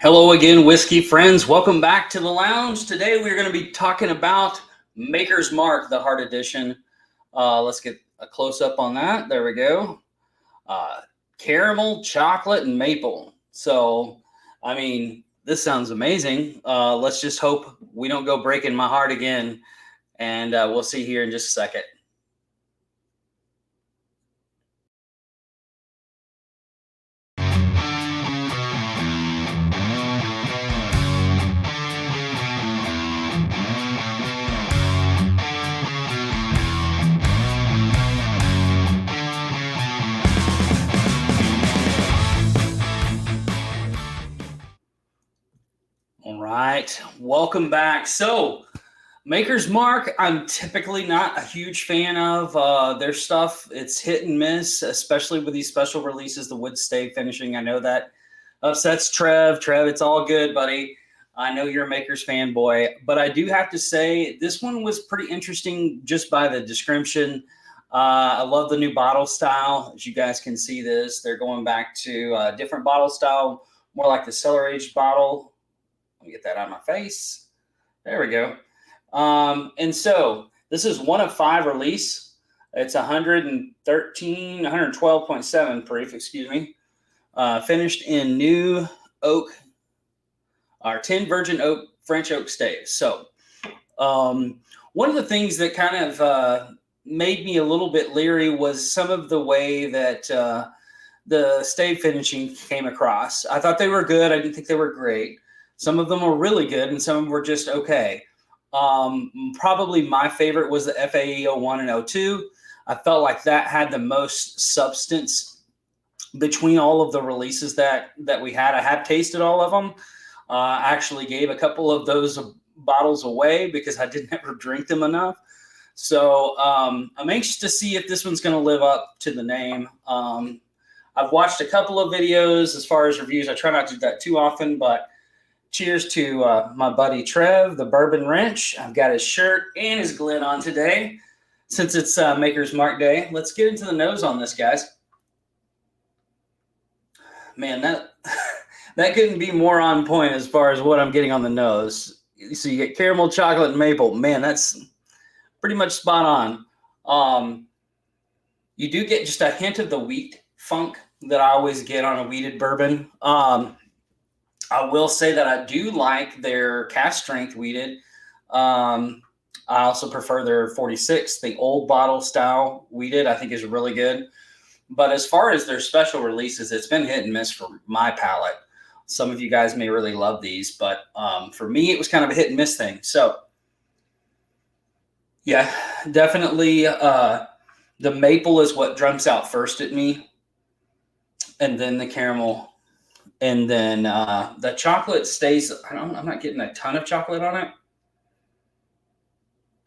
Hello again, whiskey friends. Welcome back to the lounge. Today we're going to be talking about Maker's Mark, the Heart Edition. Let's get a close up on that. There we go. Caramel, chocolate, and maple. So, I mean, this sounds amazing. Let's just hope we don't go breaking my heart again. And we'll see here in just a second. All right, welcome back. So, Maker's Mark, I'm typically not a huge fan of their stuff. It's hit and miss, especially with these special releases, the wood stay finishing. I know that upsets Trev. Trev, it's all good, buddy. I know you're a Maker's fanboy, but I do have to say this one was pretty interesting just by the description. I love the new bottle style. As you guys can see this, they're going back to a different bottle style, more like the cellar aged bottle. Let me get that out of my face. There we go. And so this is 1 of 5 release. It's 112.7 proof, excuse me. Finished in new oak, our 10 virgin oak, French oak staves. So one of the things that kind of made me a little bit leery was some of the way that the stave finishing came across. I thought they were good. I didn't think they were great. Some of them were really good and some of them were just okay. Probably my favorite was the FAE 01 and 02. I felt like that had the most substance between all of the releases that we had. I have tasted all of them. I actually gave a couple of those bottles away because I didn't ever drink them enough. So I'm anxious to see if this one's going to live up to the name. I've watched a couple of videos as far as reviews. I try not to do that too often, but cheers to my buddy Trev, the Bourbon Wrench. I've got his shirt and his Glen on today since it's Maker's Mark Day. Let's get into the nose on this, guys. Man, that couldn't be more on point as far as what I'm getting on the nose. So you get caramel, chocolate, and maple. Man, that's pretty much spot on. You do get just a hint of the wheat funk that I always get on a wheated bourbon. I will say that I do like their cast strength wheated. I also prefer their 46, the old bottle style wheated, I think is really good. But as far as their special releases, it's been hit and miss for my palate. Some of you guys may really love these, but for me, it was kind of a hit and miss thing. So, yeah, definitely the maple is what jumps out first at me, and then the caramel. And then the chocolate stays, I'm not getting a ton of chocolate on it.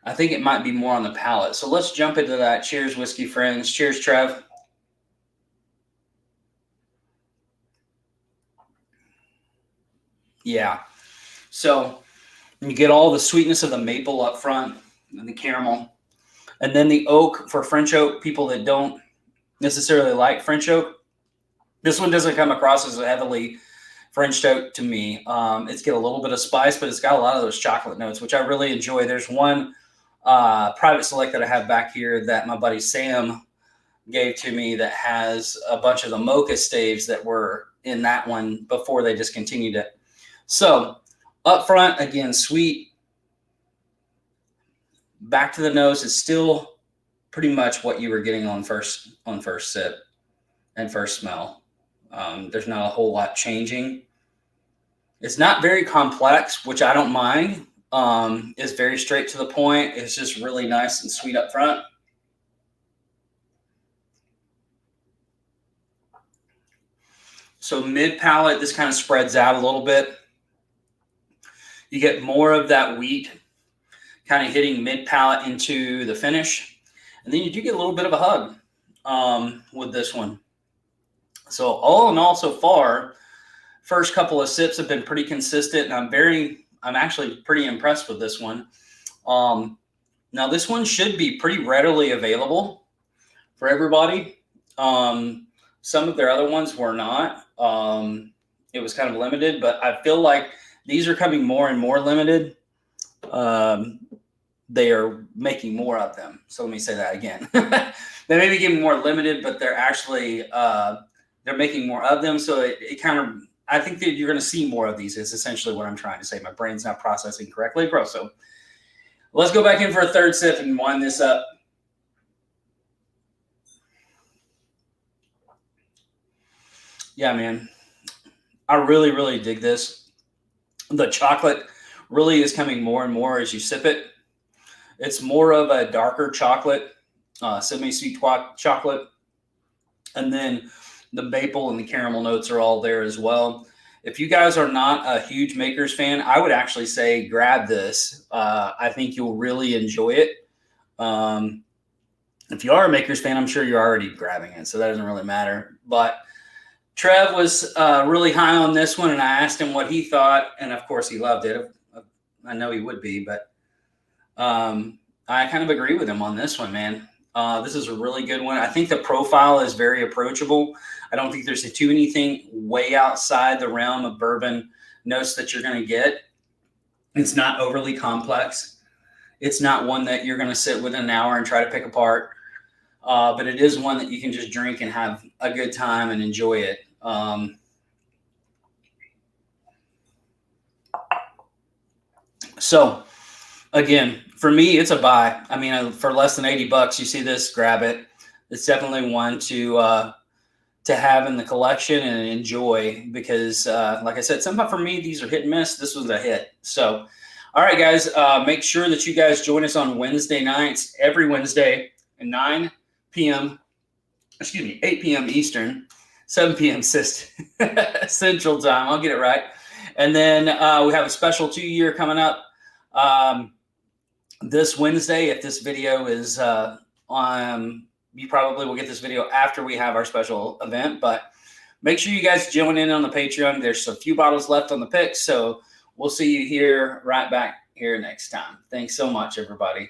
I think it might be more on the palate. So let's jump into that. Cheers, whiskey friends. Cheers, Trev. Yeah. So you get all the sweetness of the maple up front and the caramel. And then the oak for French oak, people that don't necessarily like French oak. This one doesn't come across as heavily French oak to me. It's got a little bit of spice, but it's got a lot of those chocolate notes, which I really enjoy. There's one private select that I have back here that my buddy Sam gave to me that has a bunch of the mocha staves that were in that one before they discontinued it. So up front, again, sweet. Back to the nose is still pretty much what you were getting on first sip and first smell. There's not a whole lot changing. It's not very complex, which I don't mind. It's very straight to the point. It's just really nice and sweet up front. So mid palate, this kind of spreads out a little bit. You get more of that wheat kind of hitting mid palate into the finish. And then you do get a little bit of a hug with this one. So all in all, so far, first couple of sips have been pretty consistent, and I'm actually pretty impressed with this one. Now this one should be pretty readily available for everybody. Some of their other ones were not. it was kind of limited, but I feel like these are coming more and more limited. They are making more of them. So let me say that again. They may be getting more limited, but they're actually they're making more of them. So it kind of, I think that you're going to see more of these is essentially what I'm trying to say. My brain's not processing correctly, bro. So let's go back in for a third sip and wind this up. Yeah, man. I really, really dig this. The chocolate really is coming more and more as you sip it. It's more of a darker chocolate, semi-sweet chocolate. And then the maple and the caramel notes are all there as well. If you guys are not a huge Makers fan, I would actually say grab this. I think you'll really enjoy it. If you are a Makers fan, I'm sure you're already grabbing it, so that doesn't really matter. But Trev was really high on this one, and I asked him what he thought, and of course he loved it. I know he would be, but I kind of agree with him on this one, man. This is a really good one. I think the profile is very approachable. I don't think there's too anything way outside the realm of bourbon notes that you're going to get. It's not overly complex. It's not one that you're going to sit with an hour and try to pick apart. But it is one that you can just drink and have a good time and enjoy it. So again, for me, it's a buy. I mean, for less than $80, you see this, grab it. It's definitely one to have in the collection and enjoy because, like I said, somehow for me, these are hit and miss. This was a hit. So, all right, guys, make sure that you guys join us on Wednesday nights, every Wednesday at 8 p.m. Eastern, 7 p.m. Central Time. I'll get it right. And then we have a special 2-year coming up this Wednesday. If this video is on, you probably will get this video after we have our special event. But make sure you guys join in on the Patreon. There's a few bottles left on the picks. So we'll see you here right back here next time. Thanks so much, everybody.